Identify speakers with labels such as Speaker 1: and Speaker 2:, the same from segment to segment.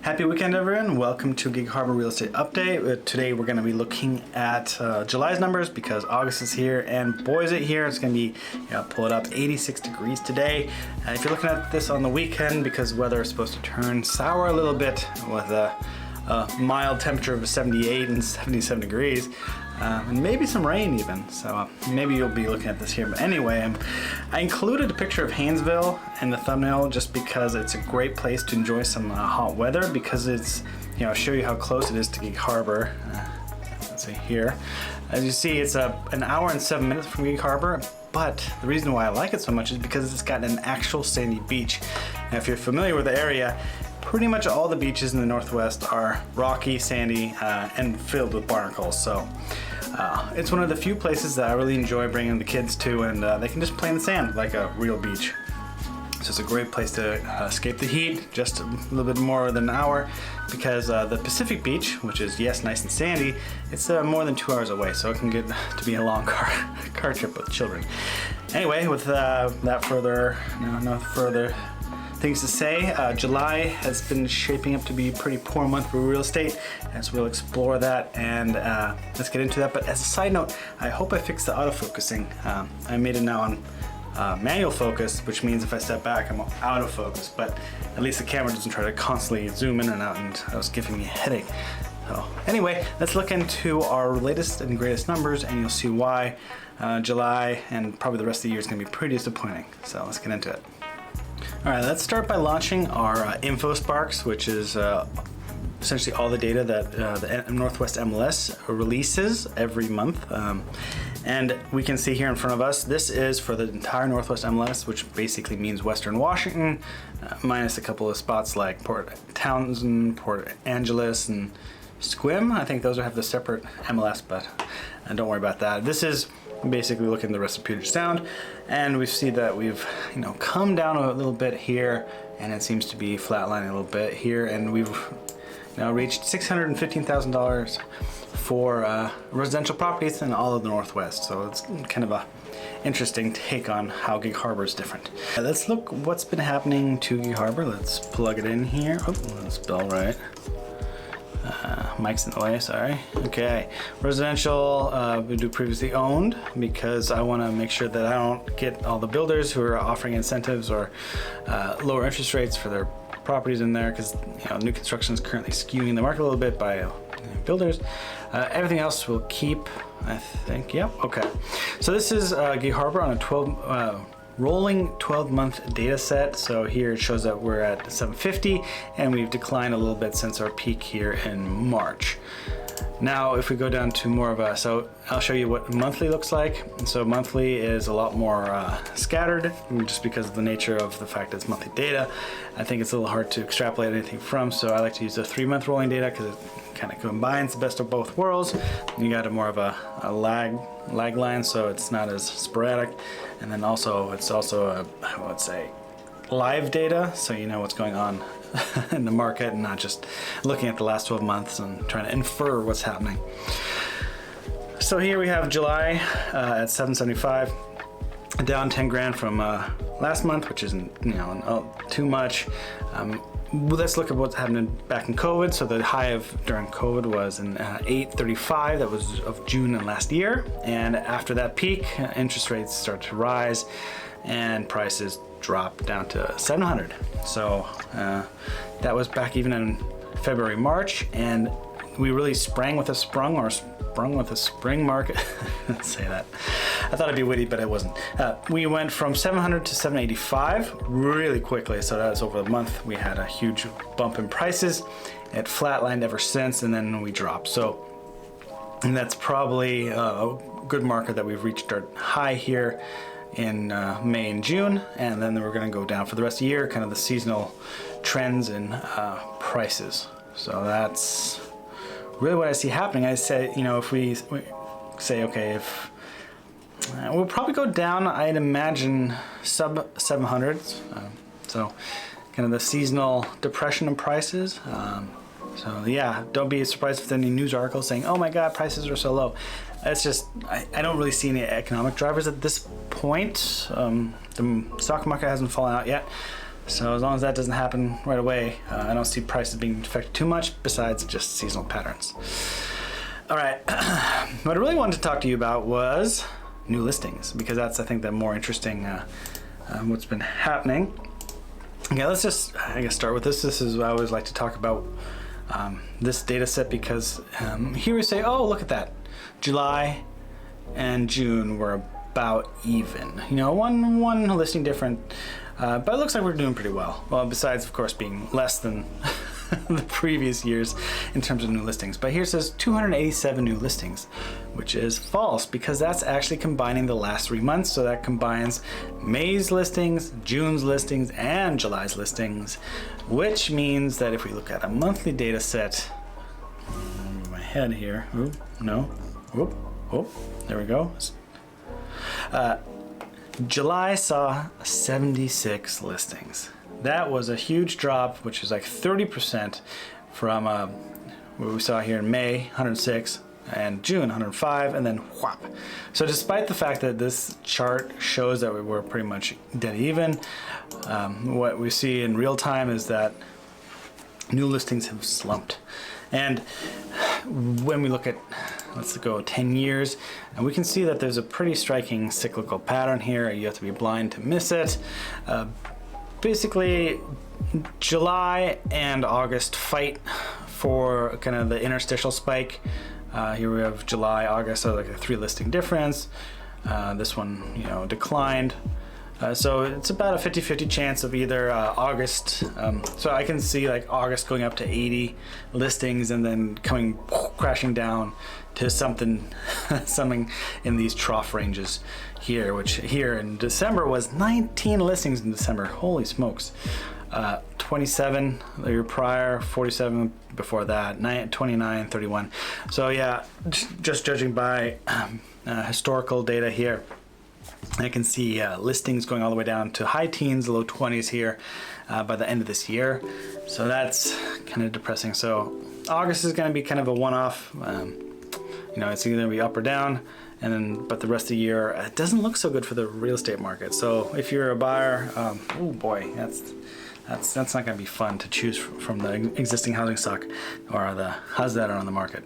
Speaker 1: Happy weekend, everyone. Welcome to Gig Harbor Real Estate Update. Today we're going to be looking at July's numbers because August is here, and boy is it here. It's going to be, pull it up, 86 degrees today. If you're looking at this on the weekend, because weather is supposed to turn sour a little bit with a mild temperature of 78 and 77 degrees, and maybe some rain even. So maybe you'll be looking at this here. But anyway, I included a picture of Haynesville in the thumbnail just because it's a great place to enjoy some hot weather, because it's, I'll show you how close it is to Gig Harbor. Let's see here. As you see, it's an hour and 7 minutes from Gig Harbor. But the reason why I like it so much is because it's got an actual sandy beach. Now, if you're familiar with the area, pretty much all the beaches in the Northwest are rocky, sandy, and filled with barnacles. So it's one of the few places that I really enjoy bringing the kids to, and they can just play in the sand like a real beach. So it's a great place to escape the heat, just a little bit more than an hour, because the Pacific Beach, which is, yes, nice and sandy, it's more than 2 hours away, so it can get to be a long car trip with children. Anyway, with no further things to say, July has been shaping up to be a pretty poor month for real estate, and so we'll explore that, and let's get into that. But as a side note, I hope I fixed the autofocusing. I made it now on manual focus, which means if I step back, I'm out of focus, but at least the camera doesn't try to constantly zoom in and out, and that was giving me a headache. So anyway, let's look into our latest and greatest numbers, and you'll see why July and probably the rest of the year is going to be pretty disappointing. So let's get into it. All right, let's start by launching our info sparks, which is essentially all the data that the NWMLS releases every month. And we can see here in front of us, this is for the entire Northwest MLS, which basically means Western Washington, minus a couple of spots like Port Townsend, Port Angeles, and Sequim. I think those have the separate MLS, but don't worry about that. This is basically looking at the rest of Puget Sound, and we see that we've come down a little bit here, and it seems to be flatlining a little bit here, and we've now reached $615,000 for residential properties in all of the Northwest. So it's kind of a interesting take on how Gig Harbor is different. Let's look what's been happening to Gig Harbor. Let's plug it in here. Oh, let's spell right. Mike's in the way, sorry. Okay, residential, we do previously owned, because I want to make sure that I don't get all the builders who are offering incentives or lower interest rates for their properties in there, because new construction is currently skewing the market a little bit by builders. Everything else will keep, I think. Yep. Okay. So this is Gig Harbor on a rolling 12-month data set. So here it shows that we're at 750, and we've declined a little bit since our peak here in March. Now, if we go down to more of so I'll show you what monthly looks like. So monthly is a lot more scattered, just because of the nature of the fact that it's monthly data. I think it's a little hard to extrapolate anything from, so I like to use the 3-month rolling data because it kind of combines the best of both worlds. You got more of a lag line, so it's not as sporadic, and then also it's also I would say live data, so you know what's going on in the market, and not just looking at the last 12 months and trying to infer what's happening. So here we have July at 775, down 10 grand from last month, which isn't too much. Let's look at what's happening back in COVID. So the high during COVID was in 835. That was of June of last year. And after that peak, interest rates start to rise, and prices drop down to 700. So that was back even in February, March, and we really sprung with a spring market. Let's say that. I thought it'd be witty, but it wasn't. We went from 700 to 785 really quickly. So that was over the month. We had a huge bump in prices. It flatlined ever since, and then we dropped. So, and that's probably a good marker that we've reached our high here in May and June, and then we're going to go down for the rest of the year, kind of the seasonal trends in prices. So that's really what I see happening. I say, if we say, okay, if we'll probably go down, I'd imagine sub 700s. So kind of the seasonal depression in prices. So yeah, don't be surprised if any news articles saying, oh my God, prices are so low. It's just, I don't really see any economic drivers at this point. The stock market hasn't fallen out yet. So as long as that doesn't happen right away, I don't see prices being affected too much besides just seasonal patterns. All right, what I really wanted to talk to you about was new listings, because that's, I think, the more interesting what's been happening. Okay, let's just, I guess, start with this. This is what I always like to talk about, this data set, because here we say, oh, look at that. July and June were about even. You know, one listing different, but it looks like we're doing pretty well. Well, besides, of course, being less than the previous years in terms of new listings. But here it says 287 new listings, which is false, because that's actually combining the last 3 months. So that combines May's listings, June's listings, and July's listings, which means that if we look at a monthly data set, move my head here. Oop, no. Oop, oop, there we go. July saw 76 listings. That was a huge drop, which is like 30% from what we saw here in May, 106, and June, 105, and then whop. So despite the fact that this chart shows that we were pretty much dead even, what we see in real time is that new listings have slumped. And when we look at, let's go 10 years, and we can see that there's a pretty striking cyclical pattern here. You have to be blind to miss it. Basically, July and August fight for kind of the interstitial spike. Here we have July, August, so like a 3 listing difference. This one, you know, declined. So it's about a 50-50 chance of either August. So I can see like August going up to 80 listings and then coming crashing down to something in these trough ranges here, which here in December was 19 listings in December. Holy smokes. 27 the year prior, 47 before that, 29, 31. So yeah, just judging by historical data here, I can see listings going all the way down to high teens, low 20s here by the end of this year. So that's kind of depressing. So August is going to be kind of a one-off. You know, it's either going to be up or down, and then but the rest of the year it doesn't look so good for the real estate market. So if you're a buyer, oh boy, that's not going to be fun to choose from the existing housing stock or the houses that are on the market.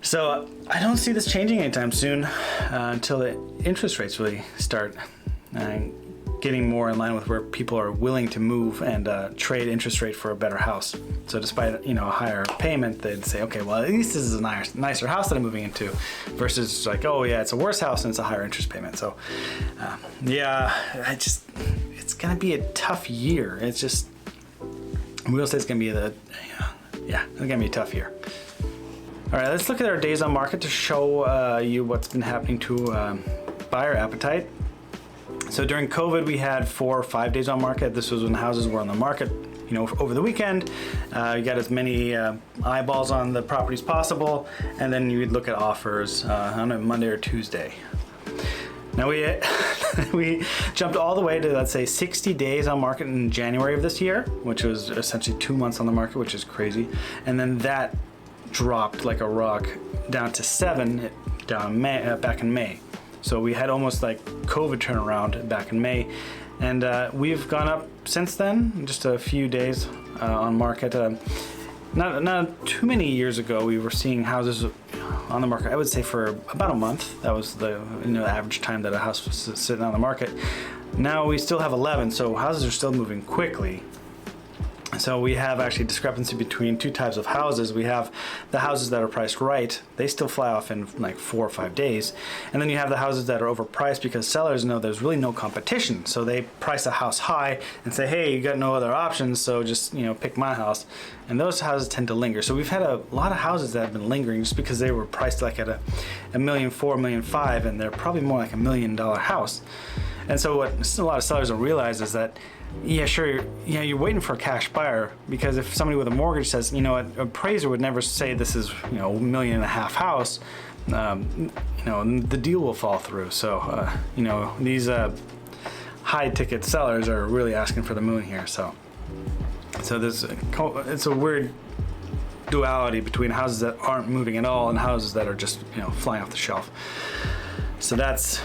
Speaker 1: So I don't see this changing anytime soon until the interest rates really start getting more in line with where people are willing to move and trade interest rate for a better house. So despite, you know, a higher payment, they'd say, okay, well, at least this is a nicer house that I'm moving into, versus like, oh yeah, it's a worse house and it's a higher interest payment. So yeah, it's gonna be a tough year. It's just, real estate's gonna be it's gonna be a tough year. All right, let's look at our days on market to show you what's been happening to buyer appetite. So during COVID, we had 4 or 5 days on market. This was when houses were on the market, you know, over the weekend. You got as many eyeballs on the property as possible, and then you would look at offers on a Monday or Tuesday. Now we jumped all the way to, let's say, 60 days on market in January of this year, which was essentially 2 months on the market, which is crazy. And then that dropped like a rock down to 7 back in May. So we had almost like COVID turnaround back in May, and we've gone up since then. Just a few days on market. Not too many years ago, we were seeing houses on the market, I would say, for about a month. That was the average time that a house was sitting on the market. Now we still have 11, so houses are still moving quickly. So we have actually discrepancy between 2 types of houses. We have the houses that are priced right. They still fly off in like 4 or 5 days. And then you have the houses that are overpriced because sellers know there's really no competition. So they price a house high and say, hey, you got no other options, so just, pick my house. And those houses tend to linger. So we've had a lot of houses that have been lingering just because they were priced like at $1.4 million, $1.5 million, and they're probably more like $1 million house. And so what a lot of sellers don't realize is that, yeah, sure, you're waiting for a cash buyer, because if somebody with a mortgage says, an appraiser would never say this is, $1.5 million house, the deal will fall through. So, these high ticket sellers are really asking for the moon here. So it's a weird duality between houses that aren't moving at all and houses that are just, flying off the shelf. So that's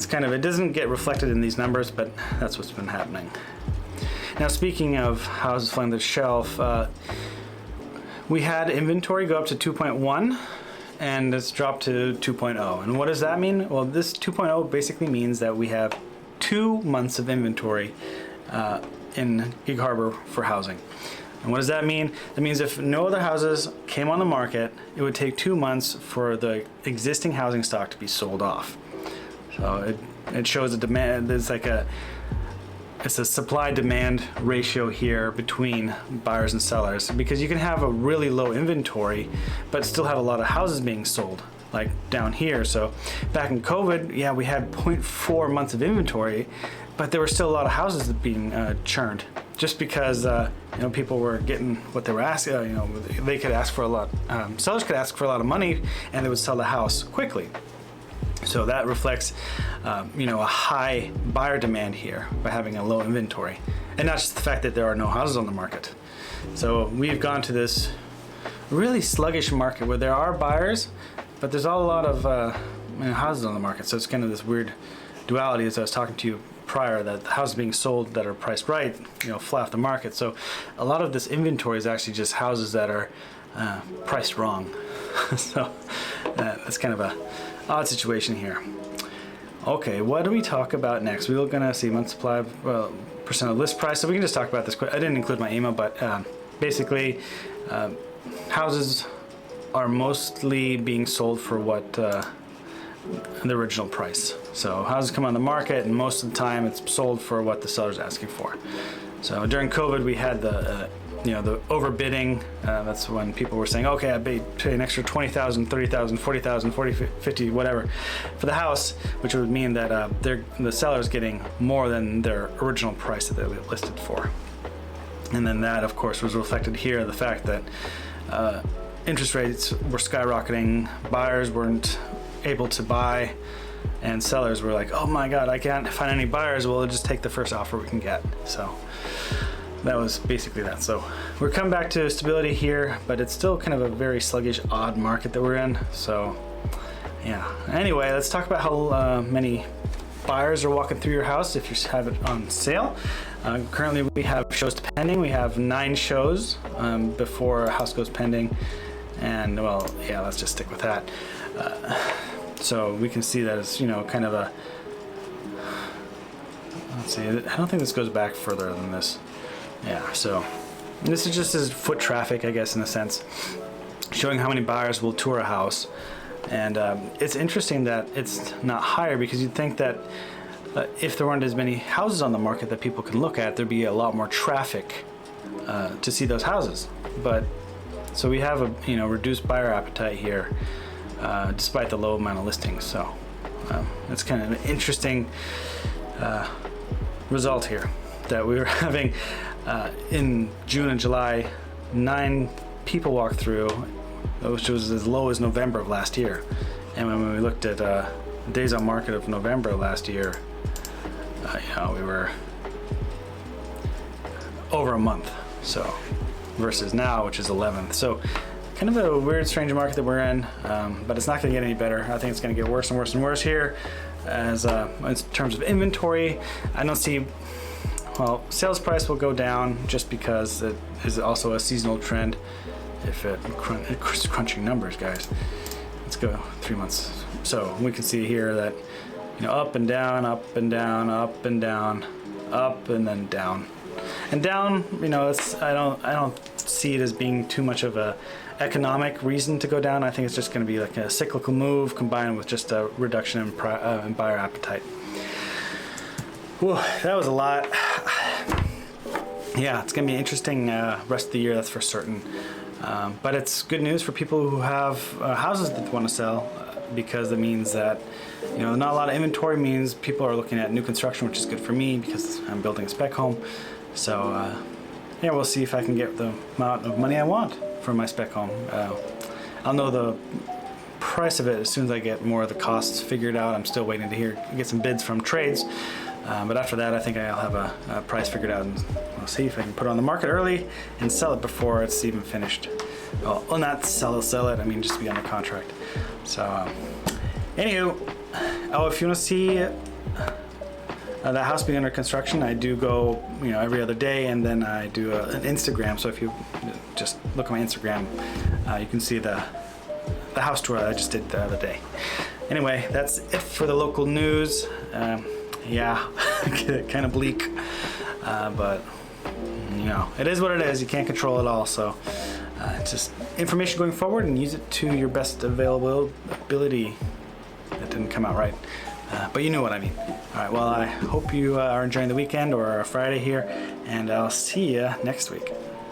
Speaker 1: kind of, it doesn't get reflected in these numbers, but that's what's been happening. Now, speaking of houses falling to the shelf, we had inventory go up to 2.1 and it's dropped to 2.0. And what does that mean? Well, this 2.0 basically means that we have 2 months of inventory in Gig Harbor for housing. And what does that mean? That means if no other houses came on the market, it would take 2 months for the existing housing stock to be sold off. So it shows a demand. There's like it's a supply-demand ratio here between buyers and sellers, because you can have a really low inventory but still have a lot of houses being sold, like down here. So back in COVID, yeah, we had 0.4 months of inventory, but there were still a lot of houses being churned, just because people were getting what they were asking. They could ask for a lot. Sellers could ask for a lot of money, and they would sell the house quickly. So that reflects, a high buyer demand here by having a low inventory, and not just the fact that there are no houses on the market. So we've gone to this really sluggish market where there are buyers, but there's a lot of houses on the market. So it's kind of this weird duality, as I was talking to you prior, that the houses being sold that are priced right, fly off the market. So a lot of this inventory is actually just houses that are priced wrong. So that's kind of a odd situation here. Okay, what do we talk about next? We're gonna see month supply, percent of list price. So we can just talk about this quick. I didn't include my email, but basically, houses are mostly being sold for what the original price. So houses come on the market, and most of the time it's sold for what the seller's asking for. So during COVID, we had the overbidding. That's when people were saying, okay, I pay an extra 20,000, 30,000, 40,000, 40, 50, whatever for the house, which would mean that the seller's getting more than their original price that they listed for. And then that, of course, was reflected here, the fact that interest rates were skyrocketing, buyers weren't able to buy, and sellers were like, oh my God, I can't find any buyers. Well, we'll just take the first offer we can get. So that was basically that. So we're coming back to stability here, but it's still kind of a very sluggish, odd market that we're in. So yeah. Anyway, let's talk about how many buyers are walking through your house if you have it on sale. Currently we have shows pending. We have 9 shows before a house goes pending. And well, yeah, let's just stick with that. So we can see that it's, kind of a, let's see, I don't think this goes back further than this. Yeah, so this is just as foot traffic, I guess, in a sense, showing how many buyers will tour a house. And it's interesting that it's not higher, because you'd think that if there weren't as many houses on the market that people can look at, there'd be a lot more traffic to see those houses. But so we have a reduced buyer appetite here, despite the low amount of listings. So it's kind of an interesting result here, that we were having in June and July 9 people walk through, which was as low as November of last year. And when we looked at days on market of November last year, we were over a month. So versus now, which is 11th. So kind of a weird, strange market that we're in, but it's not going to get any better. I think it's going to get worse and worse and worse here. As in terms of inventory, I don't see. Well, sales price will go down just because it is also a seasonal trend. If it's crunching numbers, guys. Let's go 3 months. So we can see here that up and down, up and down, up and down, up and then down, and down. I don't see it as being too much of a economic reason to go down. I think it's just going to be like a cyclical move combined with just a reduction in buyer appetite. Whew, that was a lot. Yeah, it's going to be an interesting rest of the year, that's for certain. But it's good news for people who have houses that want to sell, because it means that not a lot of inventory means people are looking at new construction, which is good for me because I'm building a spec home. So yeah, we'll see if I can get the amount of money I want for my spec home. I'll know the price of it as soon as I get more of the costs figured out. I'm still waiting to get some bids from trades. But after that, I think I'll have a price figured out, and we'll see if I can put it on the market early and sell it before it's even finished. Well, not sell it, I mean just be under contract. So, anywho, if you want to see that house being under construction, I do go, every other day, and then I do an Instagram. So if you just look at my Instagram, you can see the house tour that I just did the other day. Anyway, that's it for the local news. Yeah, kind of bleak, but it is what it is. You can't control it all, so it's just information going forward, and use it to your best available ability. That didn't come out right, but you know what I mean. All right, well, I hope you are enjoying the weekend or Friday here, and I'll see you next week.